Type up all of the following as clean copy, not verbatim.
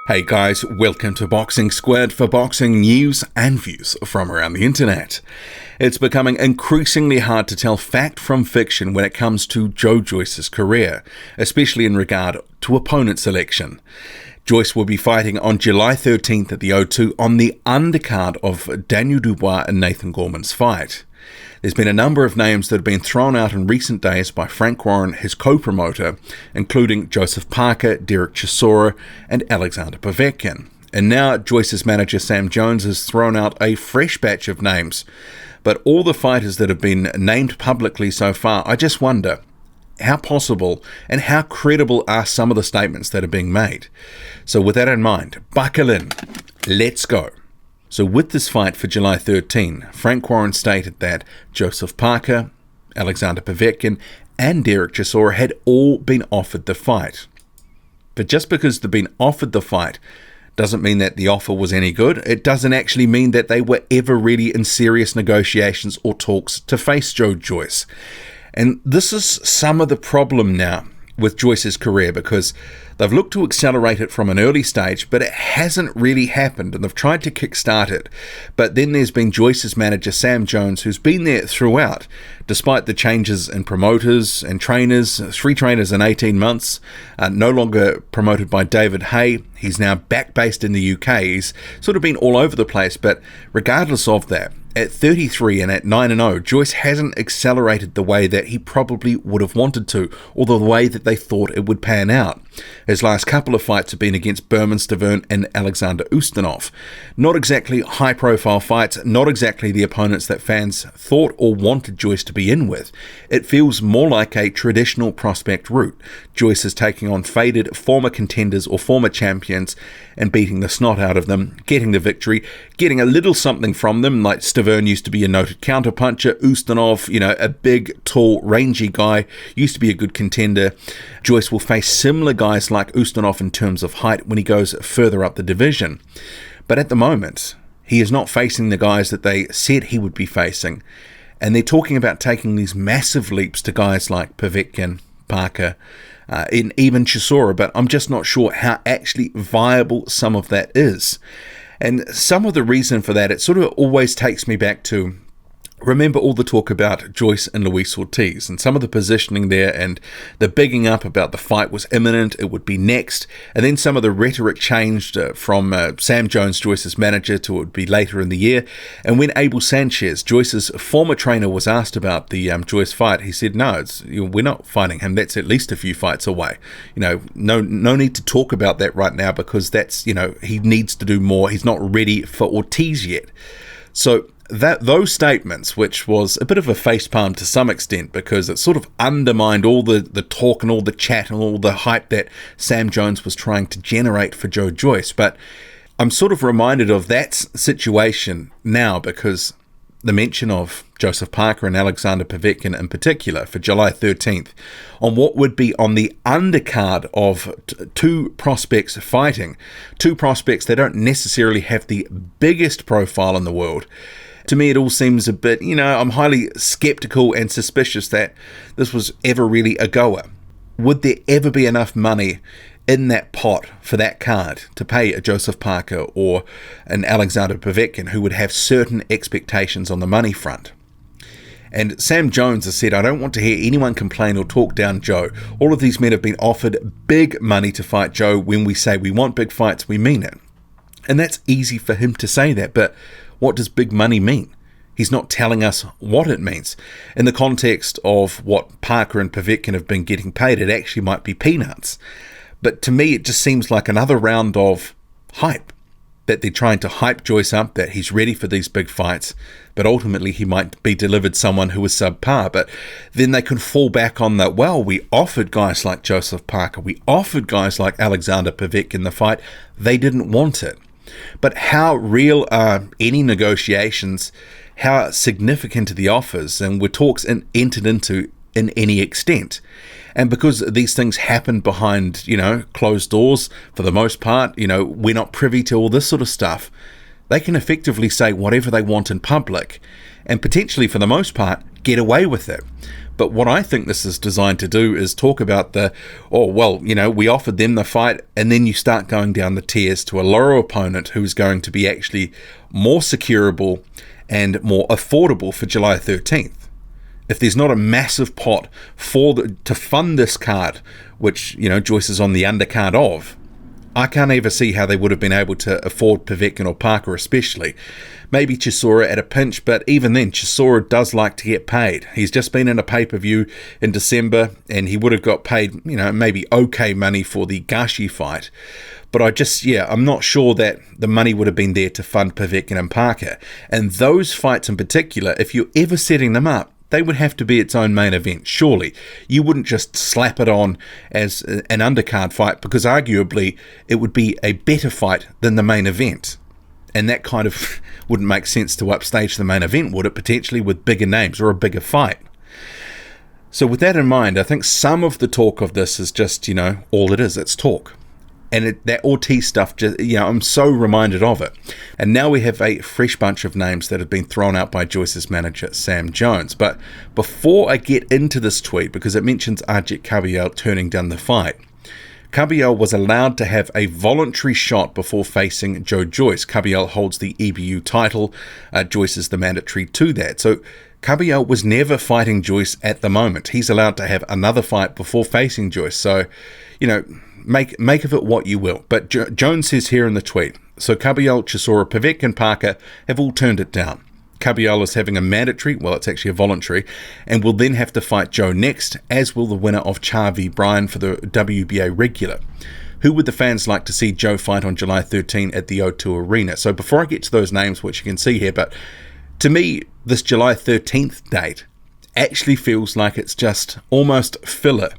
Hey guys, welcome to Boxing Squared for boxing news and views from around the internet. It's becoming increasingly hard to tell fact from fiction when it comes to Joe Joyce's career, especially in regard to opponent selection. Joyce will be fighting on July 13th at the O2 on the undercard of Daniel Dubois and Nathan Gorman's fight. There's been a number of names that have been thrown out in recent days by Frank Warren, his co-promoter, including Joseph Parker, Derek Chisora, and Alexander Povetkin. And now Joyce's manager Sam Jones has thrown out a fresh batch of names. But all the fighters that have been named publicly so far, I just wonder, how possible and how credible are some of the statements that are being made? So with that in mind, buckle in. Let's go. So with this fight for July 13, Frank Warren stated that Joseph Parker, Alexander Povetkin, and Derek Chisora had all been offered the fight. But just because they've been offered the fight doesn't mean that the offer was any good. It doesn't actually mean that they were ever really in serious negotiations or talks to face Joe Joyce. And this is some of the problem now with Joyce's career, because they've looked to accelerate it from an early stage, but it hasn't really happened, and they've tried to kickstart it. But then there's been Joyce's manager Sam Jones, who's been there throughout, despite the changes in promoters and trainers, 3 trainers in 18 months, no longer promoted by David Hay. He's now back based in the UK. He's sort of been all over the place, but regardless of that, at 33 and at 9-0, Joyce hasn't accelerated the way that he probably would have wanted to, or the way that they thought it would pan out. His last couple of fights have been against Berman Stavern and Alexander Ustinov. Not exactly high-profile fights, not exactly the opponents that fans thought or wanted Joyce to be in with. It feels more like a traditional prospect route. Joyce is taking on faded former contenders or former champions and beating the snot out of them, getting the victory, getting a little something from them, like Stavern used to be a noted counterpuncher. Ustinov, a big, tall, rangy guy, used to be a good contender. Joyce will face similar guys like Ustinov in terms of height when he goes further up the division. But at the moment, he is not facing the guys that they said he would be facing. And they're talking about taking these massive leaps to guys like Povetkin, Parker, and even Chisora, but I'm just not sure how actually viable some of that is. And some of the reason for that, it sort of always takes me back to, remember all the talk about Joyce and Luis Ortiz and some of the positioning there, and the bigging up about the fight was imminent, it would be next, and then some of the rhetoric changed from Sam Jones, Joyce's manager, to it would be later in the year. And when Abel Sanchez, Joyce's former trainer, was asked about the Joyce fight, he said, no, we're not fighting him, that's at least a few fights away. No need to talk about that right now, because that's, he needs to do more, he's not ready for Ortiz yet. So those statements, which was a bit of a facepalm to some extent, because it sort of undermined all the talk and all the chat and all the hype that Sam Jones was trying to generate for Joe Joyce. But I'm sort of reminded of that situation now, because the mention of Joseph Parker and Alexander Povetkin in particular for July 13th on what would be on the undercard of 2 prospects fighting, 2 prospects that don't necessarily have the biggest profile in the world. To me, it all seems a bit, I'm highly skeptical and suspicious that this was ever really a goer. Would there ever be enough money in that pot for that card to pay a Joseph Parker or an Alexander Povetkin who would have certain expectations on the money front? And Sam Jones has said, I don't want to hear anyone complain or talk down Joe. All of these men have been offered big money to fight Joe. When we say we want big fights, we mean it. And that's easy for him to say that, but what does big money mean? He's not telling us what it means. In the context of what Parker and Povetkin have been getting paid, it actually might be peanuts. But to me, it just seems like another round of hype, that they're trying to hype Joyce up, that he's ready for these big fights, but ultimately he might be delivered someone who is subpar. But then they can fall back on that, well, we offered guys like Joseph Parker, we offered guys like Alexander Povetkin the fight, they didn't want it. But how real are any negotiations? How significant are the offers? And were talks entered into in any extent? And because these things happen behind, closed doors for the most part, we're not privy to all this sort of stuff, they can effectively say whatever they want in public and potentially, for the most part, get away with it. But what I think this is designed to do is talk about we offered them the fight, and then you start going down the tiers to a lower opponent who's going to be actually more securable and more affordable for July 13th. If there's not a massive pot to fund this card, which, Joyce is on the undercard of, I can't ever see how they would have been able to afford Povetkin or Parker especially. Maybe Chisora at a pinch, but even then, Chisora does like to get paid. He's just been in a pay-per-view in December, and he would have got paid, maybe okay money for the Gashi fight. But I'm not sure that the money would have been there to fund Povetkin and Parker. And those fights in particular, if you're ever setting them up, they would have to be its own main event, surely. You wouldn't just slap it on as an undercard fight, because arguably it would be a better fight than the main event. And that kind of wouldn't make sense to upstage the main event, would it? Potentially with bigger names or a bigger fight. So with that in mind, I think some of the talk of this is just, all it is, it's talk. And that Ortiz stuff, I'm so reminded of it. And now we have a fresh bunch of names that have been thrown out by Joyce's manager, Sam Jones. But before I get into this tweet, because it mentions Ajit Kabayel turning down the fight, Kabayel was allowed to have a voluntary shot before facing Joe Joyce. Kabayel holds the EBU title. Joyce is the mandatory to that. So Kabayel was never fighting Joyce at the moment. He's allowed to have another fight before facing Joyce. So, make of it what you will. But Jones says here in the tweet, so Kabayel, Chisora, Povetkin, Parker have all turned it down. Kabayel is having a mandatory, it's actually a voluntary, and will then have to fight Joe next, as will the winner of Char v. Bryan for the WBA regular. Who would the fans like to see Joe fight on July 13 at the O2 Arena? So before I get to those names, which you can see here, but to me, this July 13th date actually feels like it's just almost filler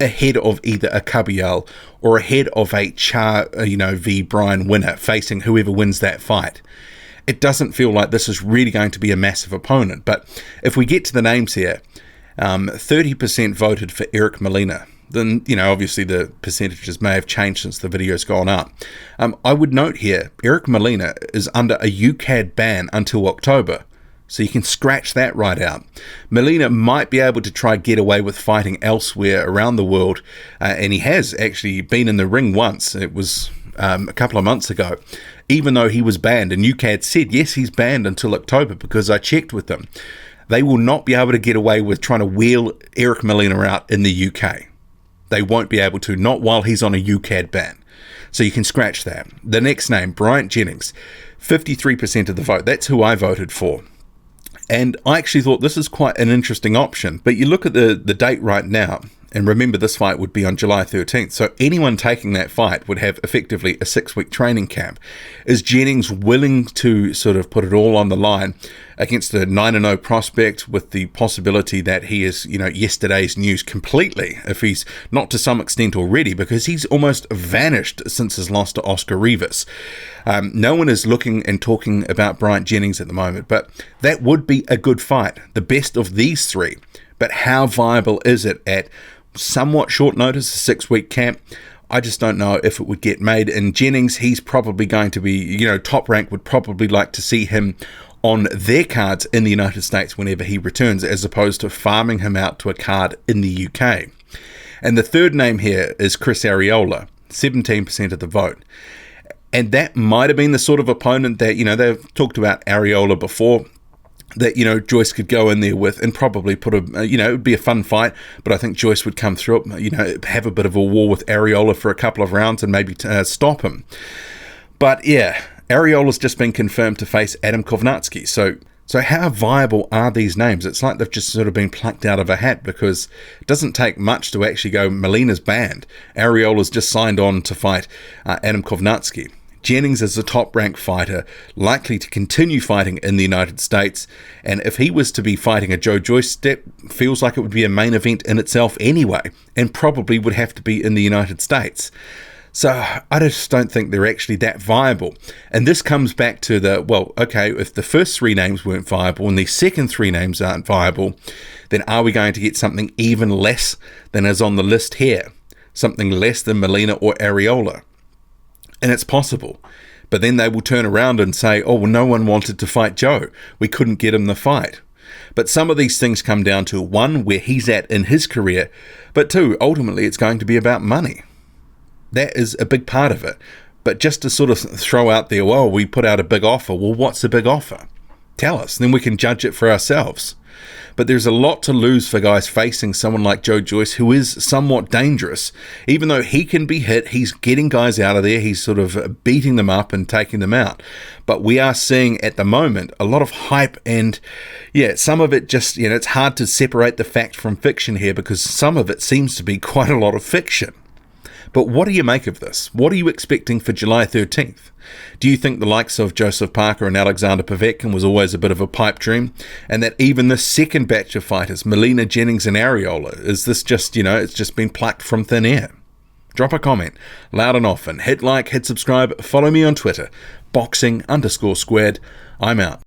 ahead of either a Kabayel or ahead of a Char, v. Bryan winner facing whoever wins that fight. It doesn't feel like this is really going to be a massive opponent. But if we get to the names here, 30% voted for Eric Molina. Then, obviously the percentages may have changed since the video's gone up. I would note here, Eric Molina is under a UCAD ban until October. So you can scratch that right out. Molina might be able to try get away with fighting elsewhere around the world. And he has actually been in the ring once. It was a couple of months ago. Even though he was banned, and UCAD said, yes, he's banned until October, because I checked with them. They will not be able to get away with trying to wheel Eric Molina out in the UK. They won't be able to, not while he's on a UCAD ban. So you can scratch that. The next name, Bryant Jennings, 53% of the vote. That's who I voted for. And I actually thought this is quite an interesting option. But you look at the date right now, and remember this fight would be on July 13th. So anyone taking that fight would have effectively a 6-week training camp. Is Jennings willing to sort of put it all on the line against a 9-0 prospect with the possibility that he is, yesterday's news completely, if he's not to some extent already, because he's almost vanished since his loss to Oscar Rivas. No one is looking and talking about Bryant Jennings at the moment, but that would be a good fight, the best of these three. But how viable is it at somewhat short notice, a 6-week camp? I just don't know if it would get made. And Jennings, he's probably going to be, Top Rank would probably like to see him on their cards in the United States whenever he returns, as opposed to farming him out to a card in the UK. And the third name here is Chris Arreola, 17% of the vote. And that might have been the sort of opponent that, they've talked about Arreola before, that, Joyce could go in there with and probably put it would be a fun fight, but I think Joyce would come through it, have a bit of a war with Arreola for a couple of rounds and maybe stop him. But yeah, Arreola's just been confirmed to face Adam Kovnatsky. So how viable are these names? It's like they've just sort of been plucked out of a hat, because it doesn't take much to actually go, Molina's banned. Arreola's just signed on to fight Adam Kovnatsky. Jennings is a top-ranked fighter, likely to continue fighting in the United States, and if he was to be fighting a Joe Joyce, that feels like it would be a main event in itself anyway, and probably would have to be in the United States. So I just don't think they're actually that viable. And this comes back to if the first three names weren't viable and the second three names aren't viable, then are we going to get something even less than is on the list here? Something less than Molina or Arreola? And it's possible. But then they will turn around and say, no one wanted to fight Joe. We couldn't get him the fight. But some of these things come down to, one, where he's at in his career, but two, ultimately it's going to be about money. That is a big part of it. But just to sort of throw out there, well, we put out a big offer. Well, what's a big offer? Tell us, then we can judge it for ourselves. But there's a lot to lose for guys facing someone like Joe Joyce, who is somewhat dangerous. Even though he can be hit, he's getting guys out of there. He's sort of beating them up and taking them out. But we are seeing at the moment a lot of hype, and some of it just, it's hard to separate the fact from fiction here, because some of it seems to be quite a lot of fiction. But what do you make of this? What are you expecting for July 13th? Do you think the likes of Joseph Parker and Alexander Povetkin was always a bit of a pipe dream? And that even the second batch of fighters, Molina, Jennings and Arreola, is this just, it's just been plucked from thin air? Drop a comment, loud and often. Hit like, hit subscribe, follow me on Twitter, boxing_squared. I'm out.